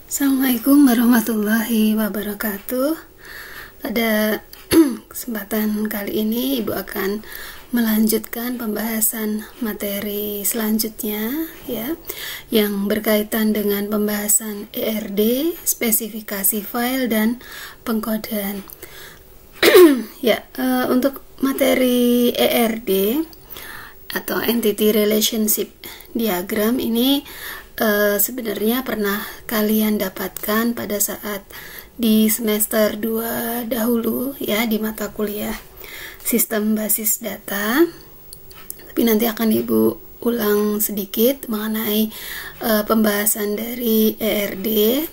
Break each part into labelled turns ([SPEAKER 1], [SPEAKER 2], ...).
[SPEAKER 1] Assalamualaikum warahmatullahi wabarakatuh. Pada kesempatan kali ini Ibu akan melanjutkan pembahasan materi selanjutnya ya, yang berkaitan dengan pembahasan ERD, spesifikasi file dan pengkodean. Untuk materi ERD atau Entity Relationship Diagram ini sebenarnya pernah kalian dapatkan pada saat di semester 2 dahulu ya, di mata kuliah sistem basis data, tapi nanti akan Ibu ulang sedikit mengenai pembahasan dari ERD.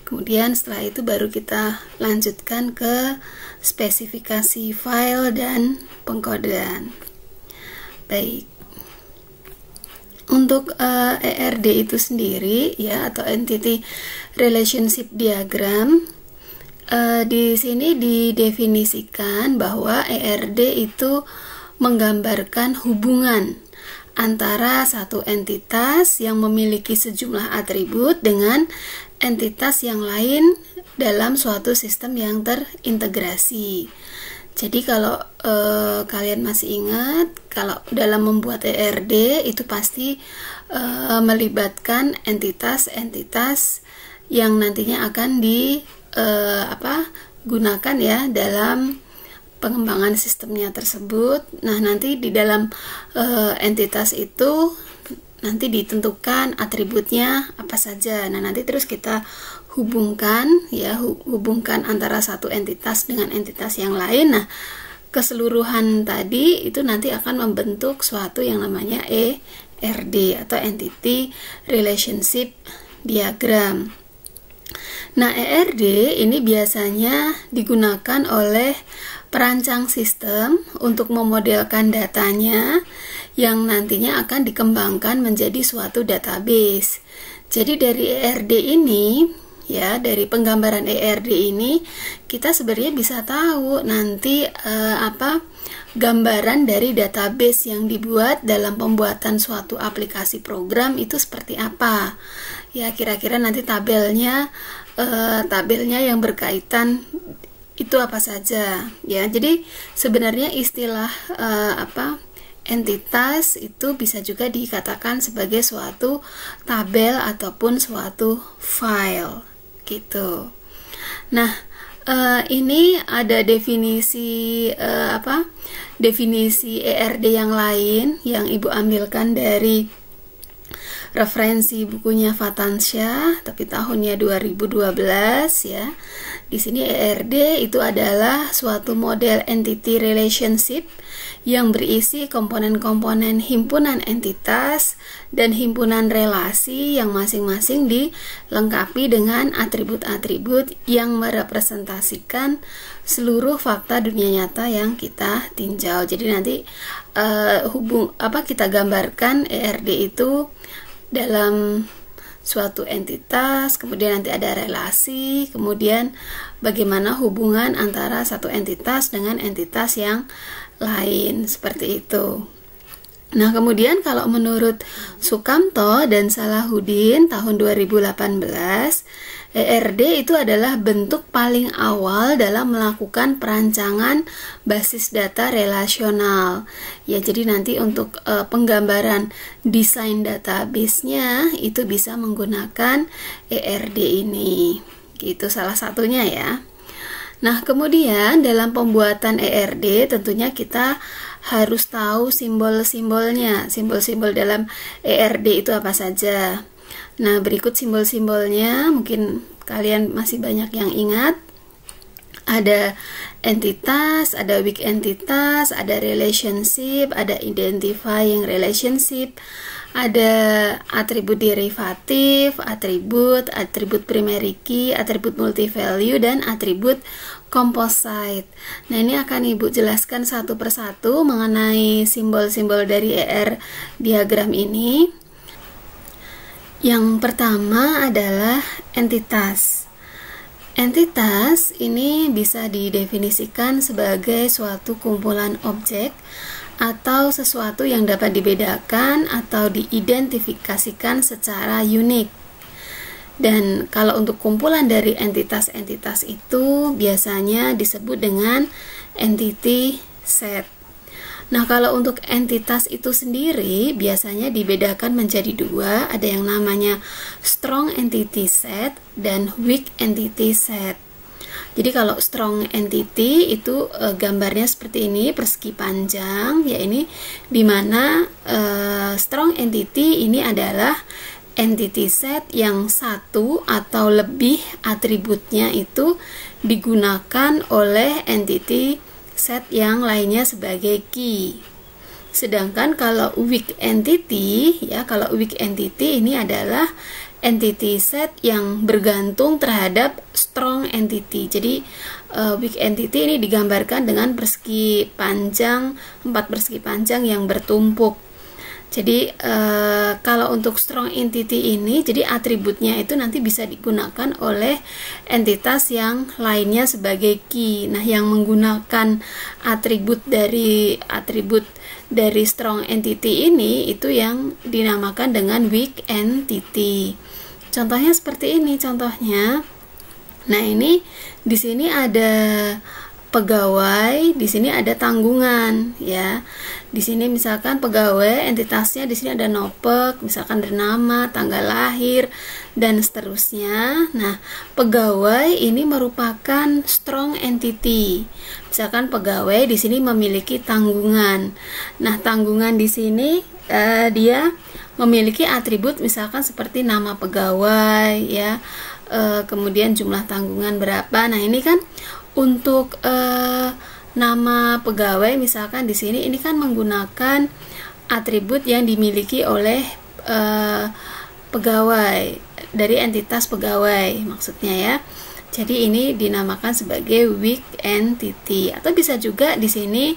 [SPEAKER 1] Kemudian setelah itu baru kita lanjutkan ke spesifikasi file dan pengkodean. Baik. Untuk ERD itu sendiri ya, atau Entity Relationship Diagram, di sini didefinisikan bahwa ERD itu menggambarkan hubungan antara satu entitas yang memiliki sejumlah atribut dengan entitas yang lain dalam suatu sistem yang terintegrasi. Jadi kalau kalian masih ingat, kalau dalam membuat ERD itu pasti melibatkan entitas-entitas yang nantinya akan digunakan ya dalam pengembangan sistemnya tersebut. Nah, nanti di dalam entitas itu nanti ditentukan atributnya apa saja. Nah, nanti terus kita hubungkan antara satu entitas dengan entitas yang lain. Nah, keseluruhan tadi itu nanti akan membentuk suatu yang namanya ERD atau Entity Relationship Diagram. Nah, ERD ini biasanya digunakan oleh perancang sistem untuk memodelkan datanya yang nantinya akan dikembangkan menjadi suatu database. Jadi dari ERD ini ya, dari penggambaran ERD ini kita sebenarnya bisa tahu nanti gambaran dari database yang dibuat dalam pembuatan suatu aplikasi program itu seperti apa. Ya, kira-kira nanti tabelnya yang berkaitan itu apa saja ya. Jadi sebenarnya istilah entitas itu bisa juga dikatakan sebagai suatu tabel ataupun suatu file gitu. Nah, ini ada definisi definisi ERD yang lain yang Ibu ambilkan dari referensi bukunya Fatansyah, tapi tahunnya 2012 ya. Di sini ERD itu adalah suatu model entity relationship yang berisi komponen-komponen himpunan entitas dan himpunan relasi yang masing-masing dilengkapi dengan atribut-atribut yang merepresentasikan seluruh fakta dunia nyata yang kita tinjau. Jadi nanti kita gambarkan ERD itu dalam suatu entitas, kemudian nanti ada relasi, kemudian bagaimana hubungan antara satu entitas dengan entitas yang lain, seperti itu. Nah, kemudian kalau menurut Sukamto dan Salahuddin tahun 2018, ERD itu adalah bentuk paling awal dalam melakukan perancangan basis data relasional. Ya, jadi nanti untuk penggambaran desain database-nya itu bisa menggunakan ERD ini. Gitu salah satunya ya. Nah, kemudian dalam pembuatan ERD tentunya kita harus tahu simbol-simbolnya. Simbol-simbol dalam ERD itu apa saja. Nah, berikut simbol-simbolnya, mungkin kalian masih banyak yang ingat. Ada entitas, ada weak entitas, ada relationship, ada identifying relationship, ada atribut derivatif, atribut primary key, atribut multi-value, dan atribut composite. Nah, ini akan Ibu jelaskan satu persatu mengenai simbol-simbol dari ER diagram ini. Yang pertama adalah entitas. Entitas ini bisa didefinisikan sebagai suatu kumpulan objek atau sesuatu yang dapat dibedakan atau diidentifikasikan secara unik. Dan kalau untuk kumpulan dari entitas-entitas itu biasanya disebut dengan entity set. Nah, kalau untuk entitas itu sendiri biasanya dibedakan menjadi dua, ada yang namanya strong entity set dan weak entity set. Jadi kalau strong entity itu gambarnya seperti ini, persegi panjang, ya ini dimana strong entity ini adalah entity set yang satu atau lebih atributnya itu digunakan oleh entity set yang lainnya sebagai key. Sedangkan kalau weak entity, ya kalau weak entity ini adalah entity set yang bergantung terhadap strong entity. Jadi weak entity ini digambarkan dengan persegi panjang, 4 persegi panjang yang bertumpuk. Jadi kalau untuk strong entity ini, jadi atributnya itu nanti bisa digunakan oleh entitas yang lainnya sebagai key. Nah, yang menggunakan atribut dari strong entity ini itu yang dinamakan dengan weak entity. Contohnya seperti ini contohnya. Nah, ini di sini ada pegawai, di sini ada tanggungan, ya. Di sini misalkan pegawai, entitasnya di sini ada nopek, misalkan ada nama, tanggal lahir, dan seterusnya. Nah, pegawai ini merupakan strong entity. Misalkan pegawai di sini memiliki tanggungan. Nah, tanggungan di sini dia memiliki atribut misalkan seperti nama pegawai, ya. Kemudian jumlah tanggungan berapa. Nah, ini kan untuk nama pegawai misalkan di sini ini kan menggunakan atribut yang dimiliki oleh pegawai dari entitas pegawai maksudnya, ya. Jadi ini dinamakan sebagai weak entity. Atau bisa juga di sini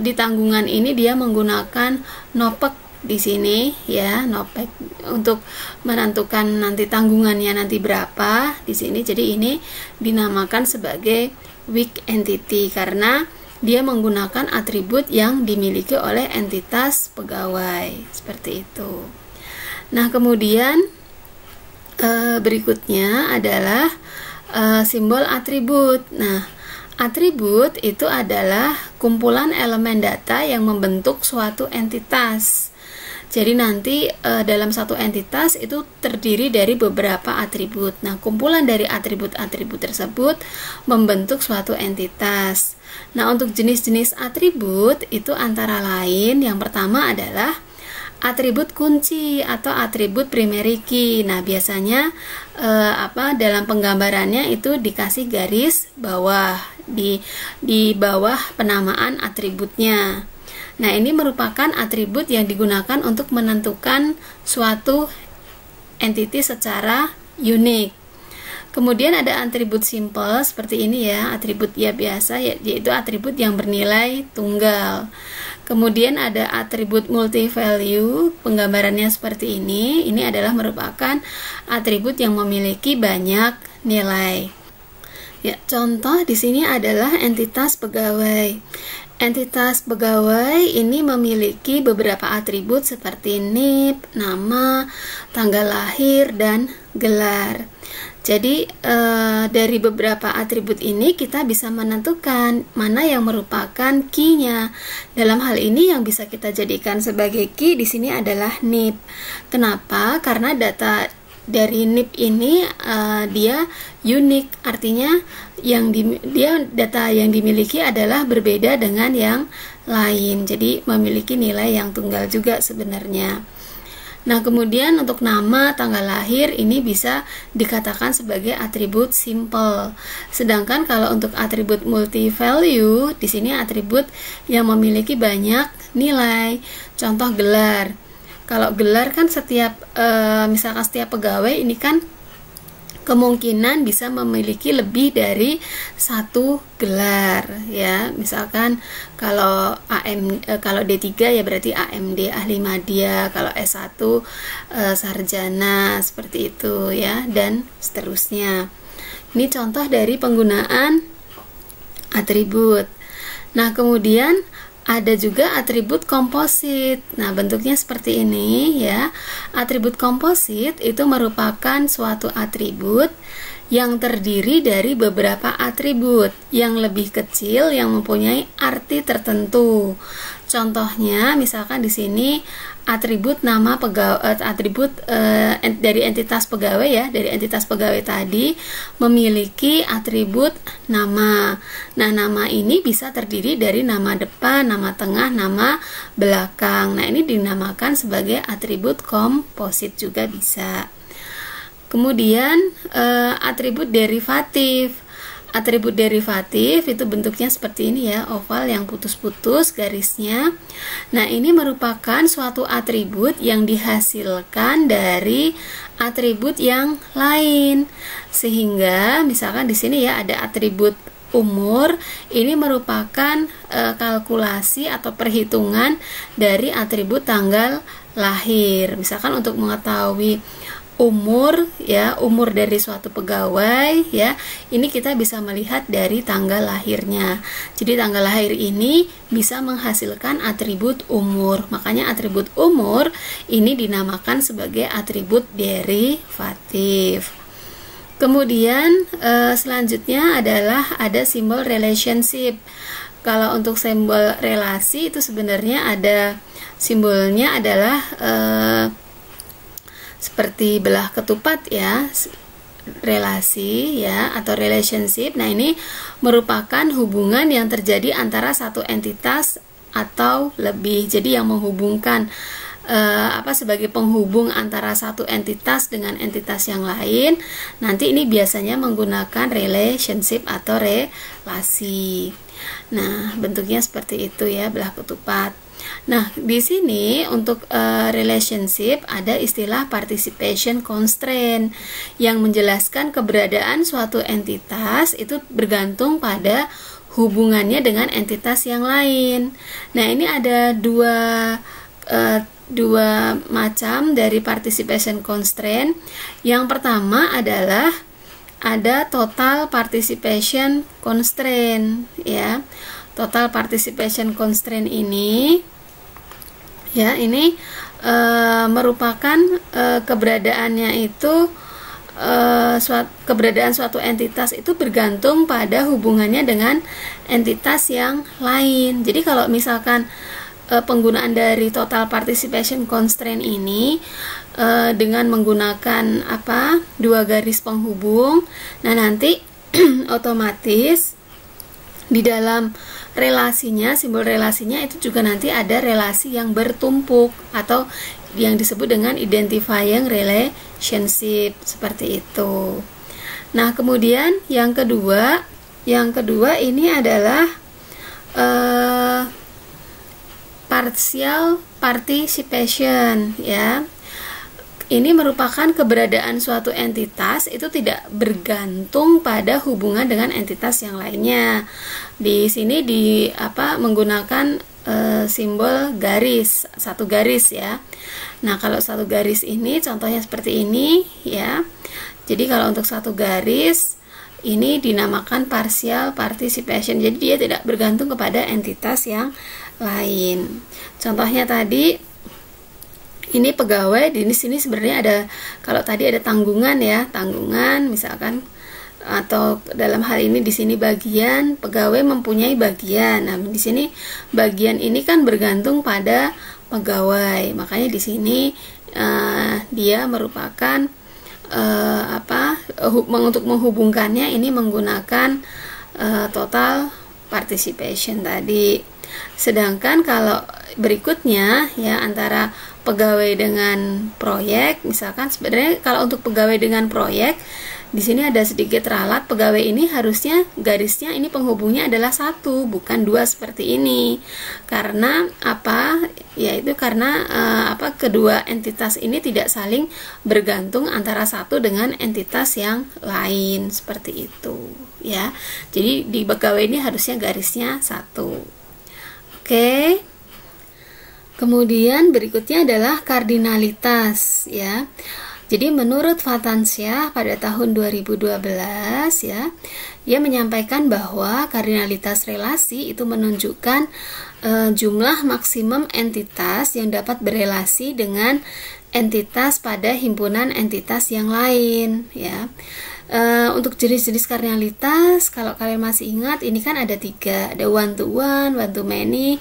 [SPEAKER 1] di tanggungan ini dia menggunakan nopek di sini, ya, nopek untuk menentukan nanti tanggungannya nanti berapa di sini. Jadi ini dinamakan sebagai weak entity karena dia menggunakan atribut yang dimiliki oleh entitas pegawai seperti itu. Nah, kemudian berikutnya adalah simbol atribut. Nah, atribut itu adalah kumpulan elemen data yang membentuk suatu entitas. Jadi nanti dalam satu entitas itu terdiri dari beberapa atribut. Nah, kumpulan dari atribut-atribut tersebut membentuk suatu entitas. Nah, untuk jenis-jenis atribut itu antara lain yang pertama adalah atribut kunci atau atribut primary key. Nah, biasanya dalam penggambarannya itu dikasih garis bawah di bawah penamaan atributnya. Nah, ini merupakan atribut yang digunakan untuk menentukan suatu entity secara unik. Kemudian ada atribut simple seperti ini, ya, atribut ya biasa, yaitu atribut yang bernilai tunggal. Kemudian ada atribut multi value, penggambarannya seperti ini. Ini adalah merupakan atribut yang memiliki banyak nilai. Ya, contoh di sini adalah entitas pegawai. Entitas pegawai ini memiliki beberapa atribut seperti NIP, nama, tanggal lahir, dan gelar. Jadi dari beberapa atribut ini kita bisa menentukan mana yang merupakan key-nya. Dalam hal ini yang bisa kita jadikan sebagai key di sini adalah NIP. Kenapa? Karena data dari NIP ini dia unik, artinya data yang dimiliki adalah berbeda dengan yang lain. Jadi memiliki nilai yang tunggal juga sebenarnya. Nah, kemudian untuk nama, tanggal lahir ini bisa dikatakan sebagai atribut simple. Sedangkan kalau untuk atribut multi value, di sini atribut yang memiliki banyak nilai. Contoh gelar. Kalau gelar kan misalkan setiap pegawai ini kan kemungkinan bisa memiliki lebih dari satu gelar, ya. Misalkan kalau kalau D3 ya berarti AMD, ahli madya, kalau S1 sarjana, seperti itu, ya, dan seterusnya. Ini contoh dari penggunaan atribut. Nah, kemudian ada juga atribut komposit. Nah, bentuknya seperti ini ya. Atribut komposit itu merupakan suatu atribut yang terdiri dari beberapa atribut yang lebih kecil yang mempunyai arti tertentu. Contohnya, misalkan di sini atribut nama pegawai, dari entitas pegawai ya, dari entitas pegawai tadi memiliki atribut nama. Nah, nama ini bisa terdiri dari nama depan, nama tengah, nama belakang. Nah, ini dinamakan sebagai atribut komposit juga bisa. Kemudian atribut derivatif. Atribut derivatif itu bentuknya seperti ini ya, oval yang putus-putus garisnya. Nah, ini merupakan suatu atribut yang dihasilkan dari atribut yang lain. Sehingga misalkan di sini ya ada atribut umur, ini merupakan kalkulasi atau perhitungan dari atribut tanggal lahir. Misalkan untuk mengetahui umur ya, umur dari suatu pegawai ya, ini kita bisa melihat dari tanggal lahirnya. Jadi tanggal lahir ini bisa menghasilkan atribut umur. Makanya atribut umur ini dinamakan sebagai atribut derivatif. Kemudian selanjutnya adalah ada simbol relationship. Kalau untuk simbol relasi itu sebenarnya ada simbolnya adalah seperti belah ketupat ya, relasi ya atau relationship. Nah, ini merupakan hubungan yang terjadi antara satu entitas atau lebih. Jadi yang menghubungkan sebagai penghubung antara satu entitas dengan entitas yang lain. Nanti ini biasanya menggunakan relationship atau relasi. Nah, bentuknya seperti itu ya, belah ketupat. Nah, di sini untuk relationship ada istilah participation constraint yang menjelaskan keberadaan suatu entitas itu bergantung pada hubungannya dengan entitas yang lain. Nah, ini ada dua macam dari participation constraint. Yang pertama adalah ada total participation constraint ya. Total participation constraint ini ya, ini merupakan keberadaannya itu keberadaan suatu entitas itu bergantung pada hubungannya dengan entitas yang lain. Jadi kalau misalkan penggunaan dari total participation constraint ini dengan menggunakan dua garis penghubung, nah nanti otomatis di dalam relasinya, simbol relasinya itu juga nanti ada relasi yang bertumpuk atau yang disebut dengan identifying relationship seperti itu. Nah, kemudian yang kedua ini adalah partial participation ya. Ini merupakan keberadaan suatu entitas itu tidak bergantung pada hubungan dengan entitas yang lainnya. Di sini menggunakan simbol garis, satu garis ya. Nah, kalau satu garis ini contohnya seperti ini ya. Jadi kalau untuk satu garis ini dinamakan partial participation. Jadi dia tidak bergantung kepada entitas yang lain. Contohnya tadi ini pegawai, di sini sebenarnya ada, kalau tadi ada tanggungan ya, tanggungan misalkan, atau dalam hal ini di sini bagian, pegawai mempunyai bagian. Nah, di sini bagian ini kan bergantung pada pegawai. Makanya di sini dia merupakan untuk menghubungkannya ini menggunakan total participation tadi. Sedangkan kalau berikutnya ya, antara pegawai dengan proyek, misalkan sebenarnya kalau untuk pegawai dengan proyek di sini ada sedikit ralat. Pegawai ini harusnya garisnya ini penghubungnya adalah satu, bukan dua seperti ini. Karena yaitu karena kedua entitas ini tidak saling bergantung antara satu dengan entitas yang lain seperti itu ya. Jadi di pegawai ini harusnya garisnya satu. Oke. Kemudian berikutnya adalah kardinalitas ya. Jadi menurut Vatansyah pada tahun 2012 ya, dia menyampaikan bahwa kardinalitas relasi itu menunjukkan jumlah maksimum entitas yang dapat berelasi dengan entitas pada himpunan entitas yang lain ya. Untuk jenis-jenis kardinalitas, kalau kalian masih ingat, ini kan ada 3, ada one to one to many,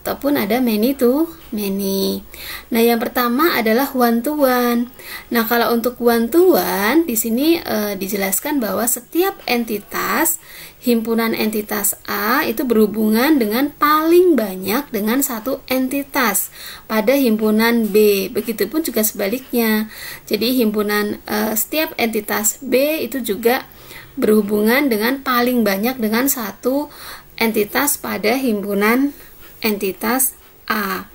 [SPEAKER 1] ataupun ada many to many. Nah, yang pertama adalah one to one. Nah, kalau untuk one to one, di sini dijelaskan bahwa setiap entitas himpunan entitas A itu berhubungan dengan paling banyak dengan satu entitas pada himpunan B. Begitupun juga sebaliknya. Jadi himpunan setiap entitas B itu juga berhubungan dengan paling banyak dengan satu entitas pada himpunan entitas A.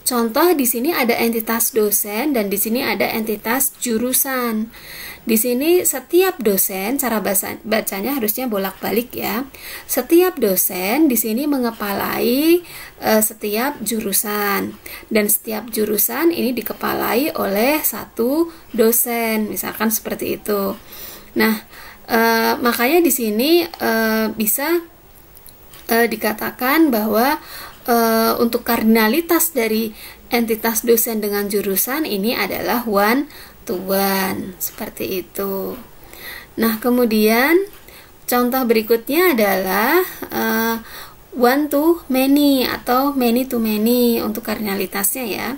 [SPEAKER 1] Contoh di sini ada entitas dosen dan di sini ada entitas jurusan. Di sini setiap dosen, cara bacanya harusnya bolak-balik ya. Setiap dosen di sini mengepalai setiap jurusan, dan setiap jurusan ini dikepalai oleh satu dosen, misalkan seperti itu. Nah, makanya di sini bisa dikatakan bahwa untuk kardinalitas dari entitas dosen dengan jurusan ini adalah one to one, seperti itu. Nah, kemudian contoh berikutnya adalah one to many atau many to many untuk kardinalitasnya ya.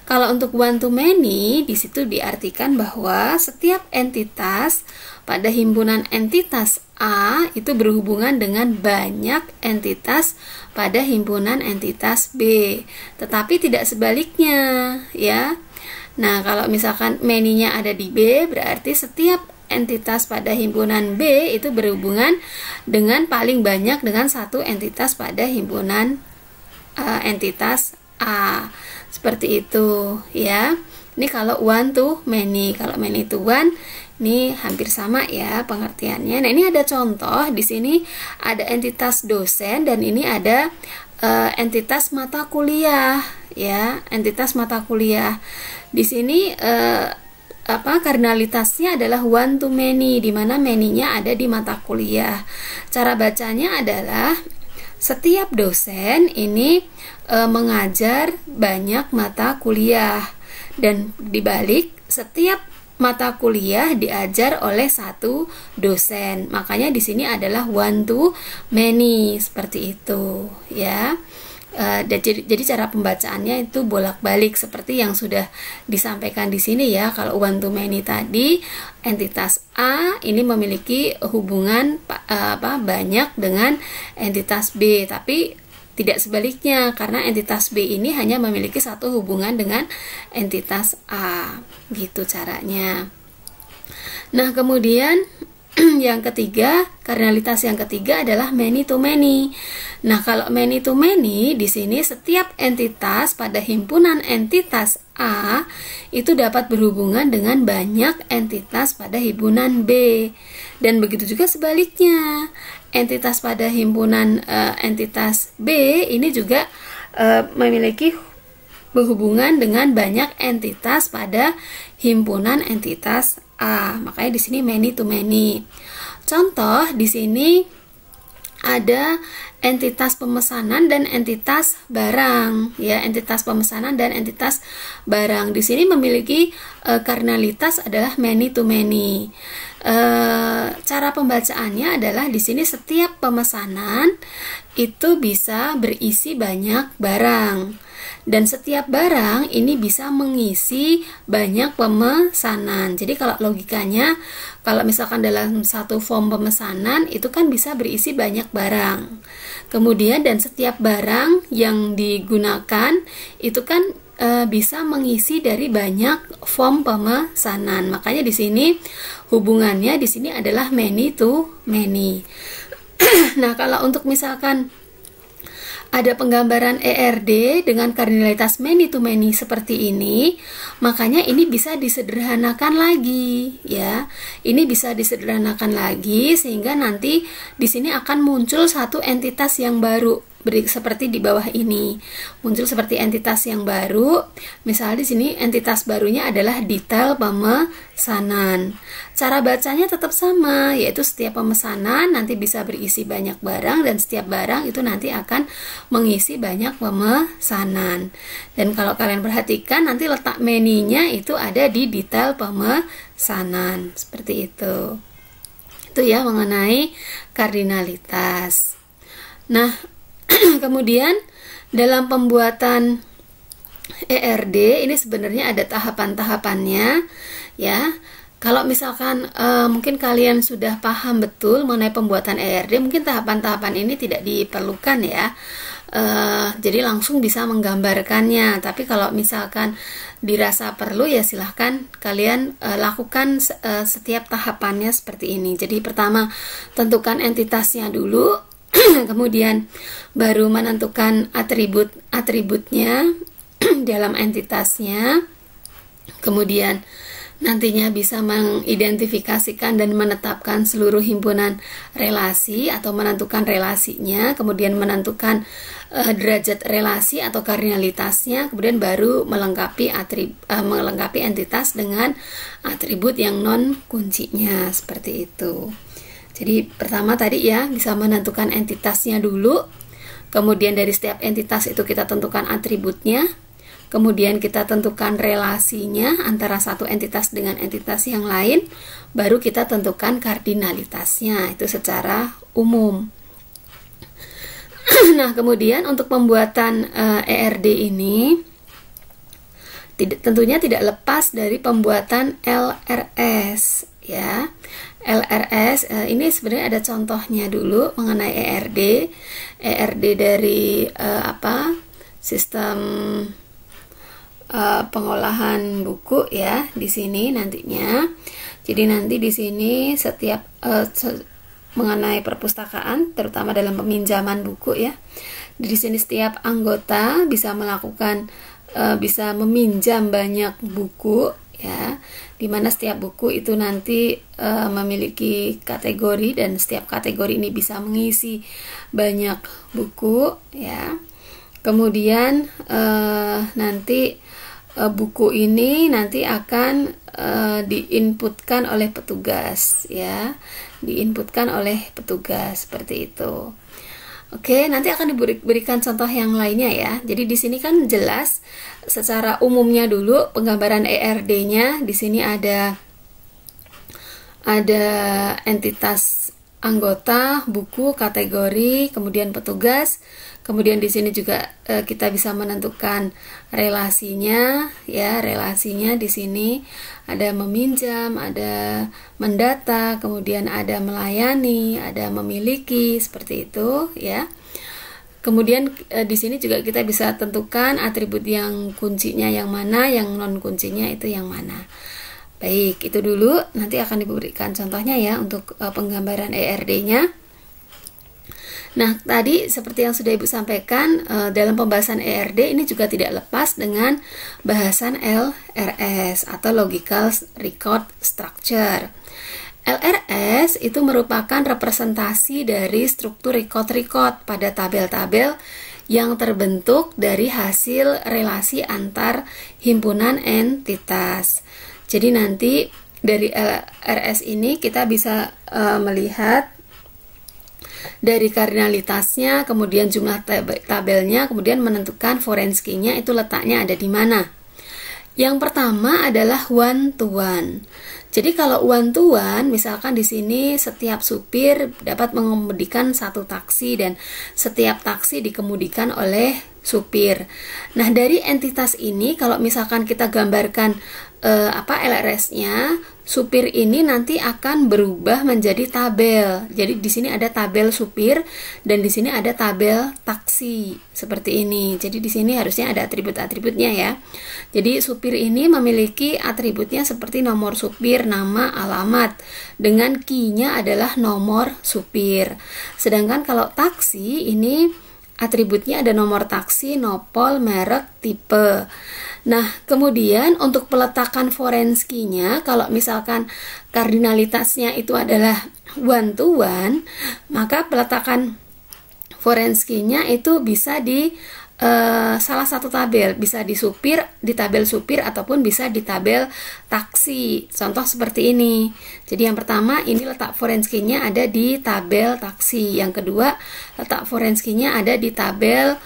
[SPEAKER 1] Kalau untuk one to many, di situ diartikan bahwa setiap entitas pada himpunan entitas A itu berhubungan dengan banyak entitas pada himpunan entitas B, tetapi tidak sebaliknya ya. Nah, kalau misalkan many-nya ada di B, berarti setiap entitas pada himpunan B itu berhubungan dengan paling banyak dengan satu entitas pada himpunan entitas A. Seperti itu ya. Ini kalau one to many. Kalau many to one, ini hampir sama ya pengertiannya. Nah, ini ada contoh. Di sini ada entitas dosen dan ini ada entitas mata kuliah ya, entitas mata kuliah. Di sini kardinalitasnya adalah one to many, di mana many-nya ada di mata kuliah. Cara bacanya adalah setiap dosen ini mengajar banyak mata kuliah, dan dibalik setiap mata kuliah diajar oleh satu dosen. Makanya di sini adalah one to many, seperti itu ya. Jadi cara pembacaannya itu bolak-balik seperti yang sudah disampaikan di sini ya. Kalau one to many tadi, entitas A ini memiliki hubungan banyak dengan entitas B, tapi tidak sebaliknya, karena entitas B ini hanya memiliki satu hubungan dengan entitas A. Gitu caranya. Nah, kemudian yang ketiga, kardinalitas yang ketiga adalah many to many. Nah, kalau many to many, di sini setiap entitas pada himpunan entitas A itu dapat berhubungan dengan banyak entitas pada himpunan B. Dan begitu juga sebaliknya. Entitas pada himpunan entitas B ini juga memiliki berhubungan dengan banyak entitas pada himpunan entitas A. Makanya di sini many to many. Contoh di sini ada entitas pemesanan dan entitas barang ya, entitas pemesanan dan entitas barang. Di sini memiliki kardinalitas adalah many to many. Cara pembacaannya adalah di sini setiap pemesanan itu bisa berisi banyak barang, dan setiap barang ini bisa mengisi banyak pemesanan. Jadi kalau logikanya, kalau misalkan dalam satu form pemesanan itu kan bisa berisi banyak barang. Kemudian dan setiap barang yang digunakan itu kan bisa mengisi dari banyak form pemesanan. Makanya di sini hubungannya di sini adalah many to many. Nah, kalau untuk misalkan ada penggambaran ERD dengan kardinalitas many to many seperti ini, makanya ini bisa disederhanakan lagi ya. Ini bisa disederhanakan lagi sehingga nanti di sini akan muncul satu entitas yang baru. seperti di bawah ini, muncul seperti entitas yang baru. Misalnya di sini entitas barunya adalah detail pemesanan. Cara bacanya tetap sama, yaitu setiap pemesanan nanti bisa berisi banyak barang dan setiap barang itu nanti akan mengisi banyak pemesanan. Dan kalau kalian perhatikan nanti letak menu-nya itu ada di detail pemesanan, seperti itu. Itu ya mengenai kardinalitas. Nah, kemudian dalam pembuatan ERD ini sebenarnya ada tahapan-tahapannya ya. Kalau misalkan mungkin kalian sudah paham betul mengenai pembuatan ERD, mungkin tahapan-tahapan ini tidak diperlukan ya. Jadi langsung bisa menggambarkannya. Tapi kalau misalkan dirasa perlu ya silahkan kalian lakukan setiap tahapannya seperti ini. Jadi pertama tentukan entitasnya dulu. Kemudian baru menentukan atribut-atributnya dalam entitasnya. Kemudian nantinya bisa mengidentifikasikan dan menetapkan seluruh himpunan relasi atau menentukan relasinya, kemudian menentukan derajat relasi atau kardinalitasnya, kemudian baru melengkapi entitas dengan atribut yang non kuncinya, seperti itu. Jadi pertama tadi ya bisa menentukan entitasnya dulu, kemudian dari setiap entitas itu kita tentukan atributnya, kemudian kita tentukan relasinya antara satu entitas dengan entitas yang lain, baru kita tentukan kardinalitasnya itu secara umum. Nah kemudian untuk pembuatan ERD ini tentunya tidak lepas dari pembuatan LRS ya. LRS ini sebenarnya ada contohnya dulu mengenai ERD dari sistem pengolahan buku ya di sini nantinya. Jadi nanti di sini setiap mengenai perpustakaan terutama dalam peminjaman buku ya. Di sini setiap anggota bisa melakukan bisa meminjam banyak buku ya, dimana setiap buku itu nanti memiliki kategori dan setiap kategori ini bisa mengisi banyak buku ya. Kemudian nanti buku ini nanti akan diinputkan oleh petugas ya, diinputkan oleh petugas seperti itu. Oke, nanti akan diberikan contoh yang lainnya ya. Jadi di sini kan jelas secara umumnya dulu penggambaran ERD-nya. Di sini ada entitas anggota, buku, kategori, kemudian petugas. Kemudian di sini juga kita bisa menentukan relasinya ya, relasinya di sini ada meminjam, ada mendata, kemudian ada melayani, ada memiliki, seperti itu ya. Kemudian di sini juga kita bisa tentukan atribut yang kuncinya yang mana, yang non kuncinya itu yang mana. Baik, itu dulu, nanti akan diberikan contohnya ya untuk penggambaran ERD-nya. Nah, tadi seperti yang sudah Ibu sampaikan, dalam pembahasan ERD ini juga tidak lepas dengan bahasan LRS atau Logical Record Structure. LRS itu merupakan representasi dari struktur record pada tabel-tabel yang terbentuk dari hasil relasi antar himpunan entitas. Jadi nanti dari LRS ini kita bisa melihat dari kardinalitasnya, kemudian jumlah tabelnya, kemudian menentukan forenskinya itu letaknya ada di mana. Yang pertama adalah one to one. Jadi kalau one to one, misalkan di sini setiap supir dapat mengemudikan satu taksi dan setiap taksi dikemudikan oleh supir. Nah, dari entitas ini kalau misalkan kita gambarkan LRS-nya, supir ini nanti akan berubah menjadi tabel. Jadi di sini ada tabel supir dan di sini ada tabel taksi seperti ini. Jadi di sini harusnya ada atribut-atributnya ya. Jadi supir ini memiliki atributnya seperti nomor supir, nama, alamat dengan key-nya adalah nomor supir. Sedangkan kalau taksi ini atributnya ada nomor taksi, nopol, merek, tipe. Nah, kemudian untuk peletakan forenskinya, kalau misalkan kardinalitasnya itu adalah one to one, maka peletakan foreign key-nya itu bisa di salah satu tabel, bisa di tabel supir ataupun bisa di tabel taksi. Contoh seperti ini. Jadi yang pertama ini letak foreign key-nya ada di tabel taksi. Yang kedua letak foreign key-nya ada di tabel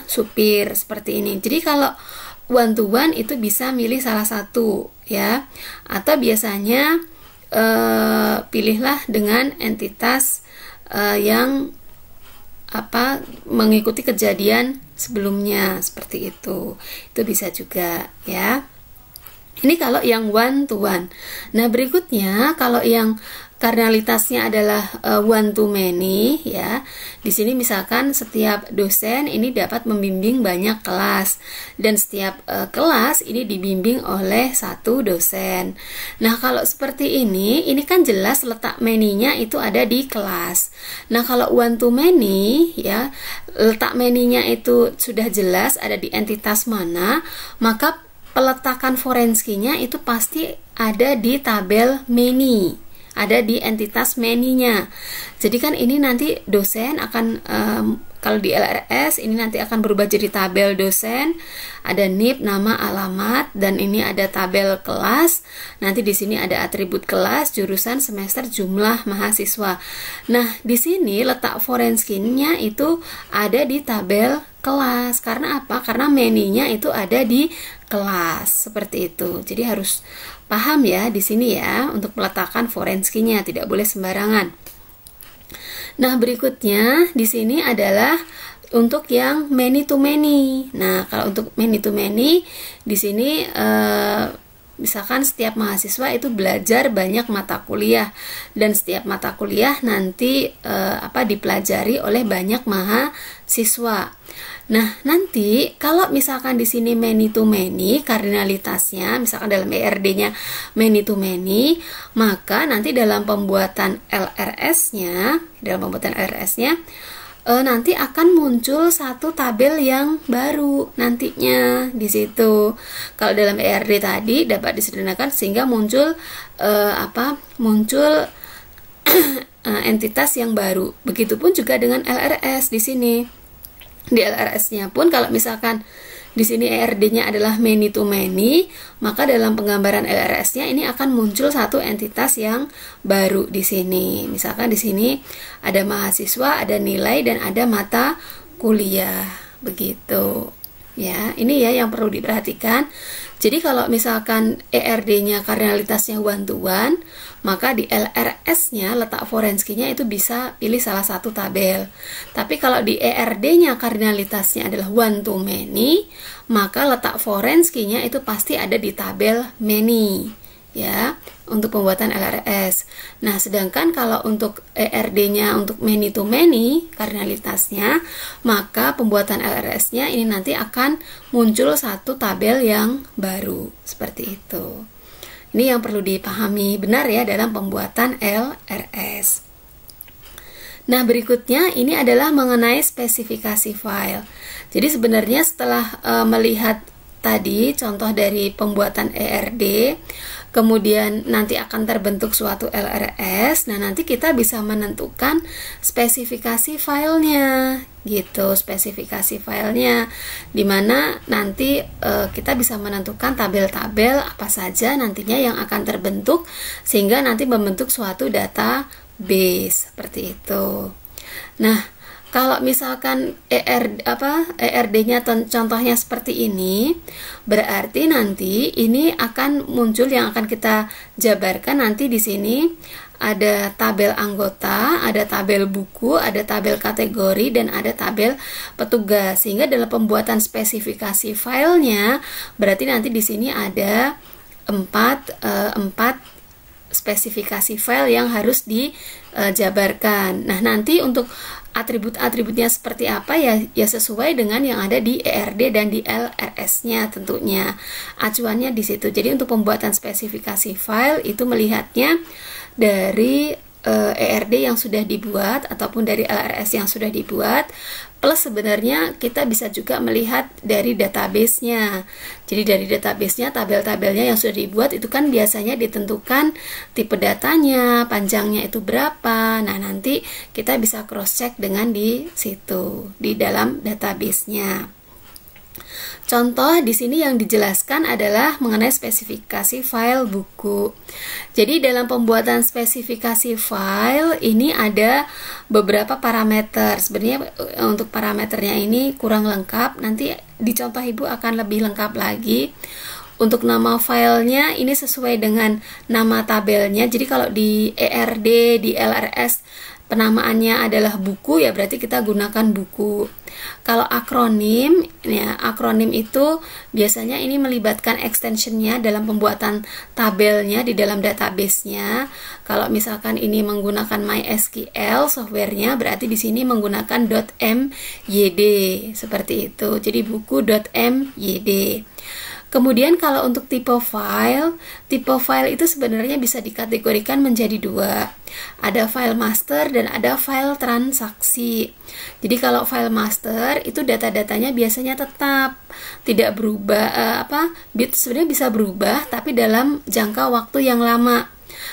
[SPEAKER 1] supir seperti ini. Jadi kalau one to one itu bisa milih salah satu ya. Atau biasanya pilihlah dengan entitas yang mengikuti kejadian sebelumnya seperti itu bisa juga ya. Ini kalau yang one to one. Nah berikutnya kalau yang kardinalitasnya adalah one to many ya. Di sini misalkan setiap dosen ini dapat membimbing banyak kelas dan setiap kelas ini dibimbing oleh satu dosen. Nah kalau seperti ini kan jelas letak many-nya itu ada di kelas. Nah kalau one to many ya, letak many-nya itu sudah jelas ada di entitas mana, maka peletakan foreign key-nya itu pasti ada di tabel many, ada di entitas many-nya. Jadi kan ini nanti dosen akan kalau di LRS ini nanti akan berubah jadi tabel dosen, ada NIP, nama, alamat, dan ini ada tabel kelas. Nanti di sini ada atribut kelas, jurusan, semester, jumlah mahasiswa. Nah, di sini letak foreign key-nya itu ada di tabel kelas. Karena apa? Karena many-nya itu ada di kelas seperti itu. Jadi harus paham ya di sini ya untuk meletakkan foreign key-nya, tidak boleh sembarangan. Nah, berikutnya di sini adalah untuk yang many to many. Nah, kalau untuk many to many di sini misalkan setiap mahasiswa itu belajar banyak mata kuliah dan setiap mata kuliah nanti dipelajari oleh banyak mahasiswa. Nah, nanti kalau misalkan di sini many to many kardinalitasnya, misalkan dalam ERD-nya many to many, maka nanti dalam pembuatan LRS-nya, nanti akan muncul satu tabel yang baru nantinya di situ. Kalau dalam ERD tadi dapat disederhanakan sehingga muncul entitas yang baru. Begitupun juga dengan LRS di sini. Di LRS-nya pun kalau misalkan di sini ERD-nya adalah many to many, maka dalam penggambaran LRS-nya ini akan muncul satu entitas yang baru di sini. Misalkan di sini ada mahasiswa, ada nilai dan ada mata kuliah. Begitu. Ya, ini ya yang perlu diperhatikan. Jadi kalau misalkan ERD-nya kardinalitasnya one to one, maka di LRS-nya letak foreign key-nya itu bisa pilih salah satu tabel. Tapi kalau di ERD-nya kardinalitasnya adalah one to many, maka letak foreign key-nya itu pasti ada di tabel many. Ya, untuk pembuatan LRS. Nah, sedangkan kalau untuk ERD-nya untuk many to many kardinalitasnya, maka pembuatan LRS-nya ini nanti akan muncul satu tabel yang baru seperti itu. Ini yang perlu dipahami benar ya dalam pembuatan LRS. Nah, berikutnya ini adalah mengenai spesifikasi file. Jadi sebenarnya setelah melihat tadi contoh dari pembuatan ERD, kemudian nanti akan terbentuk suatu LRS. Nah, nanti kita bisa menentukan spesifikasi filenya gitu, spesifikasi filenya dimana nanti kita bisa menentukan tabel-tabel apa saja nantinya yang akan terbentuk sehingga nanti membentuk suatu database seperti itu. Nah, kalau misalkan ERD-nya contohnya seperti ini, berarti nanti ini akan muncul yang akan kita jabarkan nanti di sini ada tabel anggota, ada tabel buku, ada tabel kategori dan ada tabel petugas. Sehingga dalam pembuatan spesifikasi filenya berarti nanti di sini ada 4 spesifikasi file yang harus dijabarkan. Nah, nanti untuk atribut-atributnya seperti apa ya sesuai dengan yang ada di ERD dan di LRS-nya tentunya. Acuannya di situ. Jadi untuk pembuatan spesifikasi file itu melihatnya dari ERD yang sudah dibuat ataupun dari LRS yang sudah dibuat, plus sebenarnya kita bisa juga melihat dari database-nya. Jadi dari database-nya, tabel-tabelnya yang sudah dibuat itu kan biasanya ditentukan tipe datanya, panjangnya itu berapa. Nah, nanti kita bisa cross-check dengan di situ, di dalam database-nya. Contoh di sini yang dijelaskan adalah mengenai spesifikasi file buku. Jadi dalam pembuatan spesifikasi file ini ada beberapa parameter. Sebenarnya untuk parameternya ini kurang lengkap. Nanti di contoh Ibu akan lebih lengkap lagi. Untuk nama filenya ini sesuai dengan nama tabelnya. Jadi kalau di ERD, di LRS penamaannya adalah buku, ya berarti kita gunakan buku. Kalau akronim, ya akronim itu biasanya ini melibatkan extensionnya dalam pembuatan tabelnya di dalam database-nya. Kalau misalkan ini menggunakan MySQL softwarenya, berarti di sini menggunakan .myd seperti itu. Jadi buku.myd. Kemudian kalau untuk tipe file itu sebenarnya bisa dikategorikan menjadi dua. Ada file master dan ada file transaksi. Jadi kalau file master itu data-datanya biasanya tetap, tidak berubah, sebenarnya bisa berubah tapi dalam jangka waktu yang lama.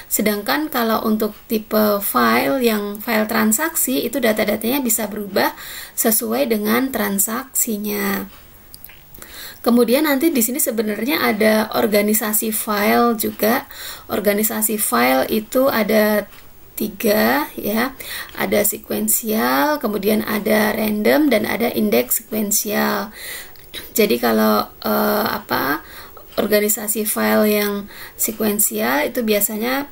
[SPEAKER 1] Sedangkan kalau untuk tipe file yang file transaksi itu data-datanya bisa berubah sesuai dengan transaksinya. Kemudian nanti di sini sebenarnya ada organisasi file juga. Organisasi file itu ada 3 ya. Ada sekuensial, kemudian ada random dan ada indeks sekuensial. Jadi kalau organisasi file yang sekuensial itu biasanya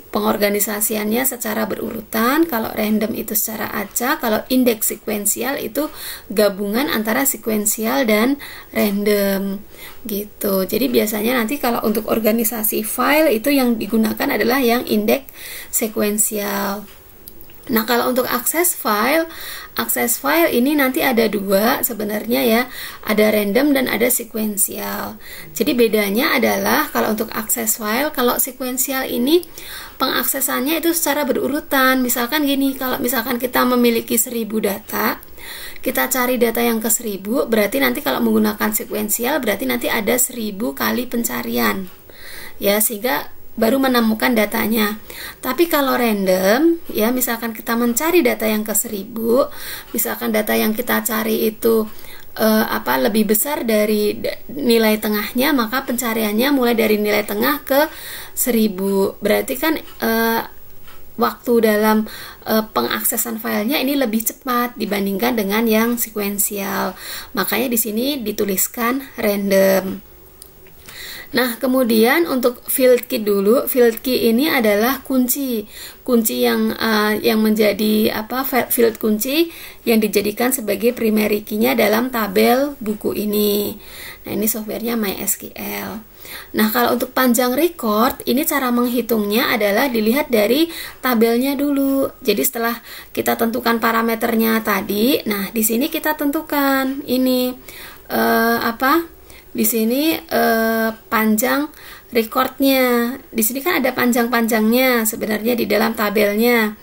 [SPEAKER 1] pengorganisasiannya secara berurutan, kalau random itu secara acak, kalau indeks sekuensial itu gabungan antara sekuensial dan random gitu. Jadi biasanya nanti kalau untuk organisasi file itu yang digunakan adalah yang indeks sekuensial. Nah, kalau untuk akses file ini nanti ada 2 sebenarnya ya, ada random dan ada sekuensial. Jadi bedanya adalah kalau untuk akses file, kalau sekuensial ini pengaksesannya itu secara berurutan. Misalkan gini, kalau misalkan kita memiliki 1000 data, kita cari data yang ke 1000, berarti nanti kalau menggunakan sekuensial berarti nanti ada 1000 kali pencarian. Ya, sehingga baru menemukan datanya. Tapi kalau random, ya misalkan kita mencari data yang ke 1000, misalkan data yang kita cari itu lebih besar dari nilai tengahnya, maka pencariannya mulai dari nilai tengah ke 1000. Berarti kan waktu dalam pengaksesan filenya ini lebih cepat dibandingkan dengan yang sekuensial. Makanya di sini dituliskan random. Nah, kemudian untuk field key dulu. Field key ini adalah kunci yang menjadi field kunci yang dijadikan sebagai primary key-nya dalam tabel buku ini. Nah, ini softwarenya MySQL. Nah, kalau untuk panjang record, ini cara menghitungnya adalah dilihat dari tabelnya dulu. Jadi setelah kita tentukan parameternya tadi, nah di sini kita tentukan ini di sini panjang recordnya. Di sini kan ada panjang-panjangnya sebenarnya di dalam tabelnya.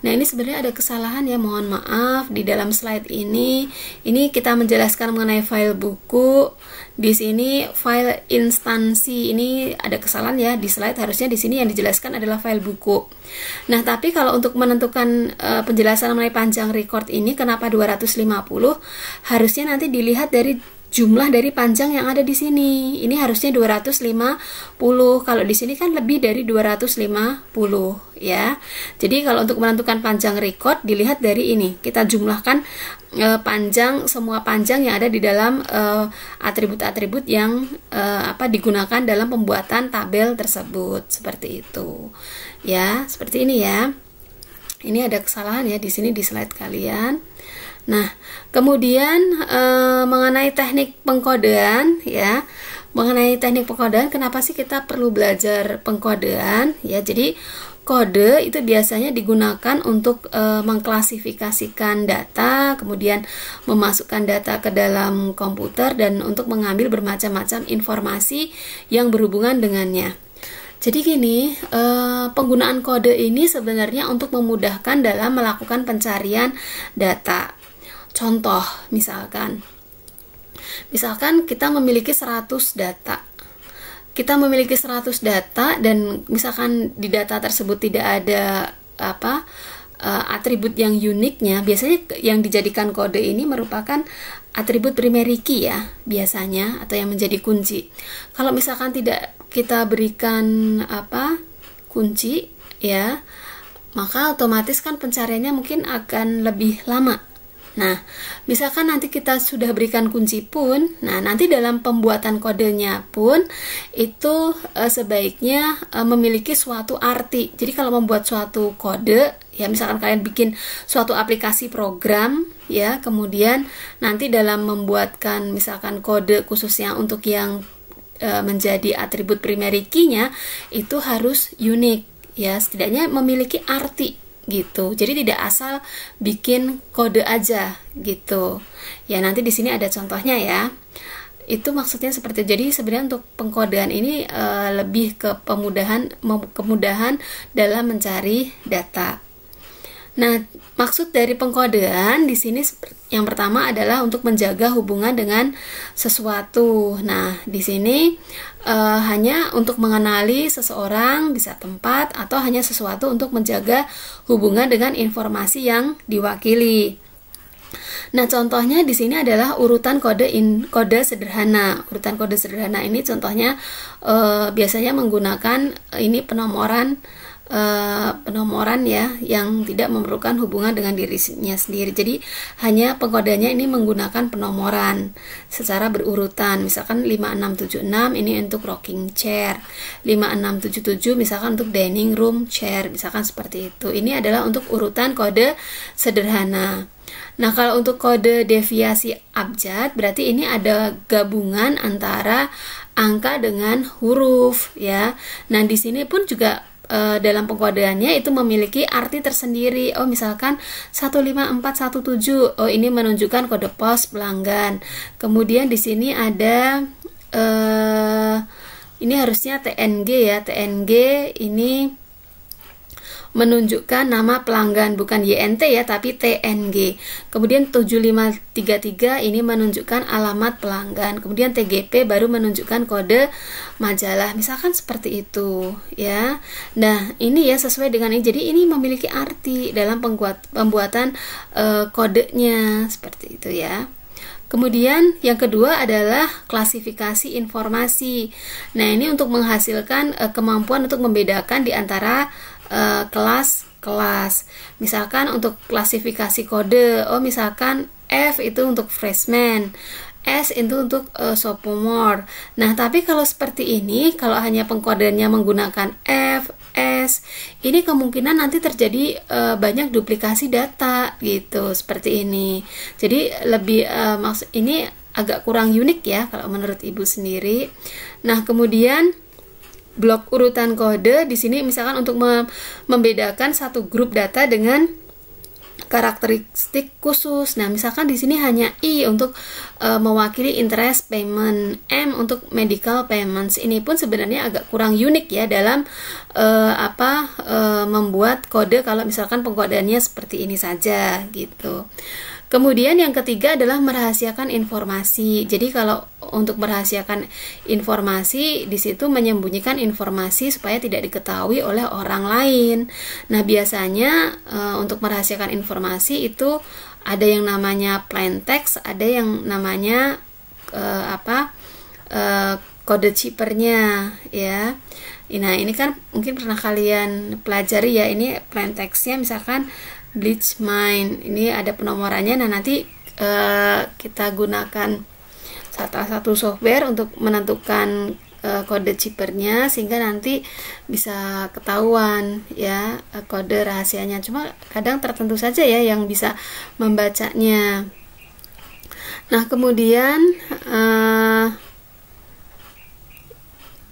[SPEAKER 1] Nah, ini sebenarnya ada kesalahan ya, mohon maaf di dalam slide ini. Ini kita menjelaskan mengenai file buku. Di sini file instansi, ini ada kesalahan ya di slide, harusnya di sini yang dijelaskan adalah file buku. Nah, tapi kalau untuk menentukan penjelasan mengenai panjang record ini kenapa 250, harusnya nanti dilihat dari jumlah dari panjang yang ada di sini. Ini harusnya 250. Kalau di sini kan lebih dari 250 ya. Jadi kalau untuk menentukan panjang record dilihat dari ini. Kita jumlahkan semua panjang yang ada di dalam atribut-atribut yang digunakan dalam pembuatan tabel tersebut. Seperti itu. Ya, seperti ini ya. Ini ada kesalahan ya di sini di slide kalian. Nah, kemudian mengenai teknik pengkodean ya. Mengenai teknik pengkodean, kenapa sih kita perlu belajar pengkodean ya? Jadi kode itu biasanya digunakan untuk mengklasifikasikan data, kemudian memasukkan data ke dalam komputer dan untuk mengambil bermacam-macam informasi yang berhubungan dengannya. Jadi gini, penggunaan kode ini sebenarnya untuk memudahkan dalam melakukan pencarian data. Contoh, misalkan kita memiliki 100 data. Kita memiliki 100 data dan misalkan di data tersebut tidak ada atribut yang uniknya, biasanya yang dijadikan kode ini merupakan atribut primary key ya, biasanya, atau yang menjadi kunci. Kalau misalkan tidak kita berikan kunci ya, maka otomatis kan pencariannya mungkin akan lebih lama. Nah, misalkan nanti kita sudah berikan kunci pun, nah nanti dalam pembuatan kodenya pun itu sebaiknya memiliki suatu arti. Jadi kalau membuat suatu kode, ya misalkan kalian bikin suatu aplikasi program, ya kemudian nanti dalam membuatkan misalkan kode khususnya untuk yang menjadi atribut primary key-nya itu harus unik, ya setidaknya memiliki arti gitu. Jadi tidak asal bikin kode aja gitu. Ya nanti di sini ada contohnya ya. Itu maksudnya seperti, jadi sebenarnya untuk pengkodean ini lebih ke kemudahan dalam mencari data. Nah, maksud dari pengkodean di sini yang pertama adalah untuk menjaga hubungan dengan sesuatu. Nah, di sini hanya untuk mengenali seseorang, bisa tempat, atau hanya sesuatu untuk menjaga hubungan dengan informasi yang diwakili. Nah, contohnya di sini adalah urutan kode sederhana. Urutan kode sederhana ini contohnya biasanya menggunakan ini penomoran ya yang tidak memerlukan hubungan dengan dirinya sendiri. Jadi hanya pengkodeannya ini menggunakan penomoran secara berurutan. Misalkan 5676 ini untuk rocking chair, 5677 misalkan untuk dining room chair, misalkan seperti itu. Ini adalah untuk urutan kode sederhana. Nah, kalau untuk kode deviasi abjad berarti ini ada gabungan antara angka dengan huruf ya. Nah, di sini pun juga dalam pengkodeannya itu memiliki arti tersendiri. Oh, misalkan 15417, oh ini menunjukkan kode pos pelanggan. Kemudian di sini ada ini harusnya TNG ya. TNG ini menunjukkan nama pelanggan, bukan YNT ya, tapi TNG. Kemudian 7533 ini menunjukkan alamat pelanggan. Kemudian TGP baru menunjukkan kode majalah. Misalkan seperti itu ya. Nah, ini ya sesuai dengan ini. Jadi ini memiliki arti dalam pembuatan kodenya seperti itu ya. Kemudian yang kedua adalah klasifikasi informasi. Nah, ini untuk menghasilkan kemampuan untuk membedakan di antara kelas-kelas. Misalkan untuk klasifikasi kode, oh misalkan F itu untuk freshman, S itu untuk sophomore. Nah, tapi kalau seperti ini, kalau hanya pengkodeannya menggunakan F, S, ini kemungkinan nanti terjadi banyak duplikasi data gitu, seperti ini. Jadi lebih ini agak kurang unik ya kalau menurut Ibu sendiri. Nah, kemudian blok urutan kode di sini misalkan untuk membedakan satu grup data dengan karakteristik khusus. Nah, misalkan di sini hanya I untuk mewakili interest payment, M untuk medical payments. Ini pun sebenarnya agak kurang unik ya dalam membuat kode kalau misalkan pengkodeannya seperti ini saja gitu. Kemudian yang ketiga adalah merahasiakan informasi. Jadi kalau untuk merahasiakan informasi, di situ menyembunyikan informasi supaya tidak diketahui oleh orang lain. Nah, biasanya untuk merahasiakan informasi itu ada yang namanya plain text, ada yang namanya kode chippernya ya. Nah, ini kan mungkin pernah kalian pelajari ya. Ini plain textnya misalkan Bleach Mine, ini ada penomorannya. Nah, nanti kita gunakan salah satu software untuk menentukan kode chippernya sehingga nanti bisa ketahuan ya kode rahasianya. Cuma kadang tertentu saja ya yang bisa membacanya. Nah, kemudian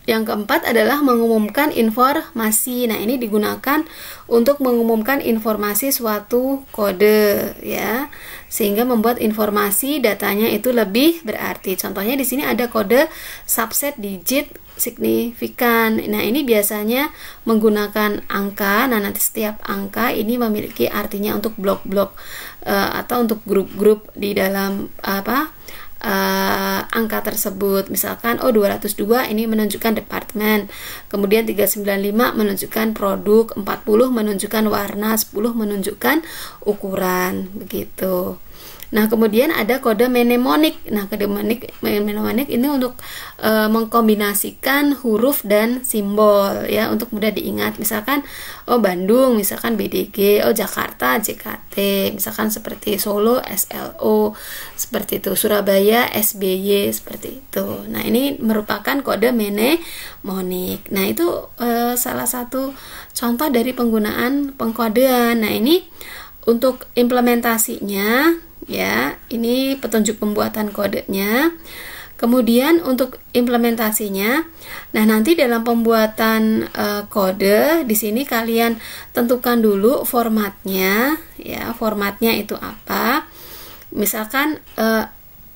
[SPEAKER 1] yang keempat adalah mengumumkan informasi. Nah, ini digunakan untuk mengumumkan informasi suatu kode ya, sehingga membuat informasi datanya itu lebih berarti. Contohnya di sini ada kode subset digit signifikan. Nah, ini biasanya menggunakan angka. Nah, nanti setiap angka ini memiliki artinya untuk blok-blok atau untuk grup-grup di dalam angka tersebut. Misalkan 202 ini menunjukkan departemen, kemudian 395 menunjukkan produk, 40 menunjukkan warna, 10 menunjukkan ukuran, begitu. Nah, kemudian ada kode mnemonik. Nah, kode mnemonik ini untuk mengkombinasikan huruf dan simbol ya, untuk mudah diingat. Misalkan Bandung, misalkan BDG, Jakarta JKT, misalkan seperti Solo SLO, seperti itu. Surabaya SBY, seperti itu. Nah, ini merupakan kode mnemonik. Nah, itu salah satu contoh dari penggunaan pengkodean. Nah, ini untuk implementasinya ya, ini petunjuk pembuatan kodenya. Kemudian untuk implementasinya, nah nanti dalam pembuatan kode di sini kalian tentukan dulu formatnya ya. Formatnya itu apa? Misalkan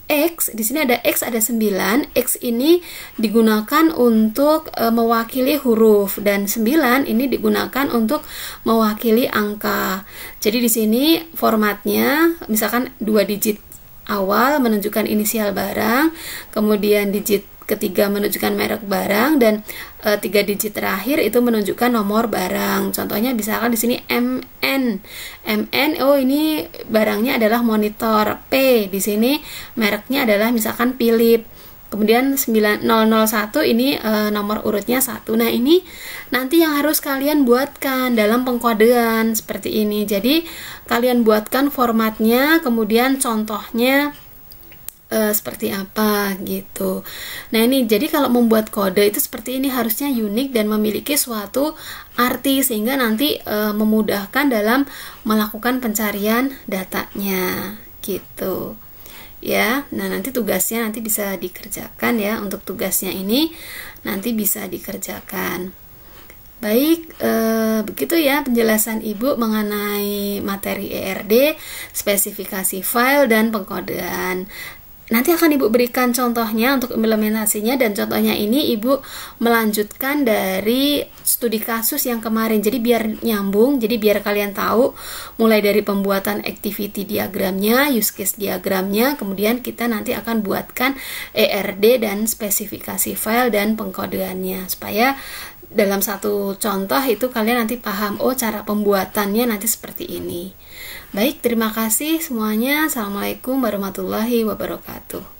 [SPEAKER 1] X, di sini ada X ada 9. X ini digunakan untuk mewakili huruf, dan 9 ini digunakan untuk mewakili angka. Jadi di sini formatnya misalkan 2 digit awal menunjukkan inisial barang, kemudian digit ketiga menunjukkan merek barang, dan 3 digit terakhir itu menunjukkan nomor barang. Contohnya misalkan di sini MN, ini barangnya adalah monitor. P di sini mereknya adalah misalkan Philips. Kemudian 9001 ini nomor urutnya 1. Nah, ini nanti yang harus kalian buatkan dalam pengkodean seperti ini. Jadi kalian buatkan formatnya, kemudian contohnya seperti apa gitu. Nah, ini jadi kalau membuat kode itu seperti ini, harusnya unik dan memiliki suatu arti sehingga nanti memudahkan dalam melakukan pencarian datanya gitu ya. Nah, nanti tugasnya nanti bisa dikerjakan ya. Untuk tugasnya ini nanti bisa dikerjakan. Baik, begitu ya penjelasan Ibu mengenai materi ERD, spesifikasi file dan pengkodean. Nanti akan Ibu berikan contohnya untuk implementasinya, dan contohnya ini Ibu melanjutkan dari studi kasus yang kemarin. Jadi biar nyambung, jadi biar kalian tahu mulai dari pembuatan activity diagramnya, use case diagramnya, kemudian kita nanti akan buatkan ERD dan spesifikasi file dan pengkodeannya, supaya dalam satu contoh itu kalian nanti paham, cara pembuatannya nanti seperti ini. Baik, terima kasih semuanya. Assalamualaikum warahmatullahi wabarakatuh.